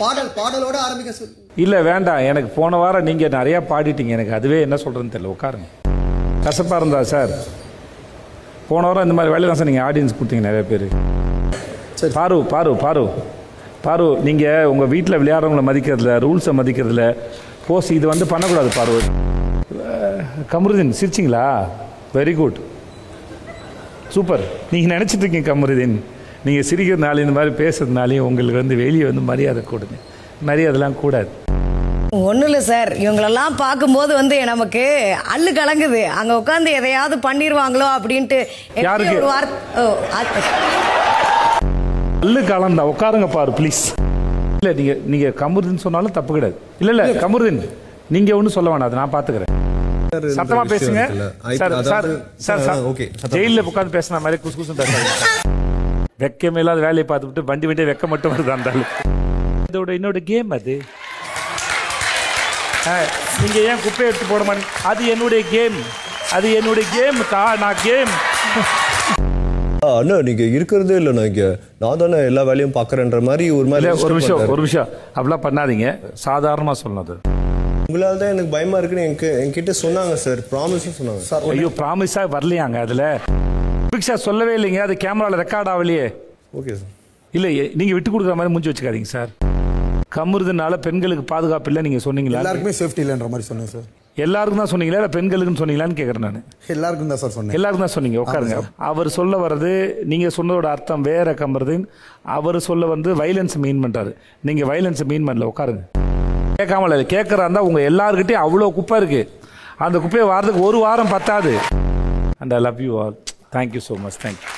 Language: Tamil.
பாடலோட ஆரம்பிக்க சொல்லு. இல்ல வேண்டாம், எனக்கு போன வாரம் நீங்க நிறைய பாடிட்டீங்க, எனக்கு அதுவே என்ன சொல்றதுன்னு தெரியல. உட்காருங்க. கசப்பா இருந்தா சார், போன வாரம் இந்த மாதிரி வேலை தான் சார் நீங்க ஆடியன்ஸ் கொடுத்தீங்க நிறைய பேர். பாரு பாரு பாரு பாரு, நீங்க உங்க வீட்டில் விளையாடுறவங்களை மதிக்கிறதுல, ரூல்ஸை மதிக்கிறதுல போஸ் இது வந்து பண்ணக்கூடாது. பாரு கமருதீன் சிரிச்சிங்களா? Very good, super. நீங்கள் நினச்சிட்டு இருக்கீங்க கமருதீன், நீங்கள் சிரிக்கிறதுனால இந்த மாதிரி பேசுறதுனாலையும் உங்களுக்கு வந்து வெளியே வந்து மரியாதை கொடுங்க. மரியாதைலாம் கூடாது. ஒன்றும் இல்லை சார், இவங்களெல்லாம் பார்க்கும்போது வந்து நமக்கு அள்ளு கலங்குது. அங்கே உட்காந்து எதையாவது பண்ணிடுவாங்களோ அப்படின்ட்டு. யாருக்கு அள்ளு கலந்தா? உட்காருங்க பாரு ப்ளீஸ். இல்லை நீங்கள் கமருதீன் சொன்னாலும் தப்பு கிடையாது. இல்லை கமருதீன் நீங்கள் ஒன்றும் சொல்ல வேணாம், அதை நான் பார்த்துக்கிறேன். சத்தமா பேசுங்க சார். சார் சார் சார் ஜெயிலில் உட்காந்து பேசின மாதிரி குசு குசு பேசுறாங்க. வெக்கமே இல்லாத வேலையை பார்த்துட்டு வண்டி வண்டியை வெக்க மட்டும் வருது அந்த இதோட என்னோட கேம் அது. நீங்க ஏன் குப்பையை எடுத்து போட மாட்டீங்க? அது என்னுடைய கேம், அது என்னுடைய கேம். நான் கேம் அண்ணா நீங்க இருக்கிறதே இல்லை, நான் தானே எல்லா வேலையும் பாக்குறேன்ற மாதிரி ஒரு விஷயம் அப்படிலாம் பண்ணாதீங்க. சாதாரணமா சொன்னது. உங்களால தான் எனக்கு பயமா இருக்குன்னு என்கிட்ட சொன்னாங்க சார். ப்ராமிஸும் சொன்னாங்க சார். ஐயோ ப்ராமிஸா வரலையாங்க அதுல? பிக்ஷா சொல்லவே இல்லைங்க, அது கேமரால ரெக்கார்ட் ஆகலையே. Okay sir. இல்லை நீங்க விட்டு கொடுக்குற மாதிரி முடிஞ்சு வச்சுக்காதீங்க சார். கமருதுனால பெண்களுக்கு பாதுகாப்பு இல்லை நீங்க சொன்னீங்களா? எல்லாருக்குமே சேஃப்டி இல்லைன்ற மாதிரி சொன்னேன் சார். எல்லாருக்கும் தான் சொன்னீங்களா இல்லை பெண்களுக்குன்னு சொன்னீங்களான்னு கேட்குறேன் நான். எல்லாருக்கும் தான் சார் சொன்னேன். எல்லாருக்கும் தான் சொன்னீங்க. உட்காருங்க. அவர் சொல்ல வர்றது நீங்கள் சொன்னதோட அர்த்தம் வேற கமருதீன். அவர் சொல்ல வந்து வைலன்ஸ் மீன் பண்ணுறாரு, நீங்கள் வைலன்ஸ் மீன் பண்ணல. உட்காருங்க. கேட்காமல இல்லை, கேட்குறா இருந்தால் உங்கள் எல்லாருக்கிட்டையும் அவ்வளோ குப்பை இருக்குது. அந்த குப்பையை வாரத்துக்கு ஒரு வாரம் பத்தாது. And I love you all. Thank you so much. Thank you.